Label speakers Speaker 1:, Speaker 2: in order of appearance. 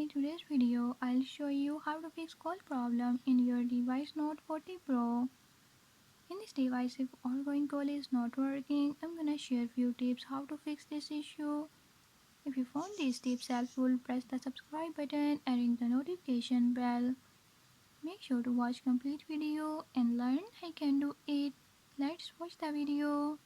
Speaker 1: In today's video, I'll show you how to fix call problem in your device Note 40 Pro. In this device, if outgoing call is not working, I'm gonna share few tips how to fix this issue. If you found these tips helpful, press the subscribe button and ring the notification bell. Make sure to watch complete video and learn how you can do it. Let's watch the video.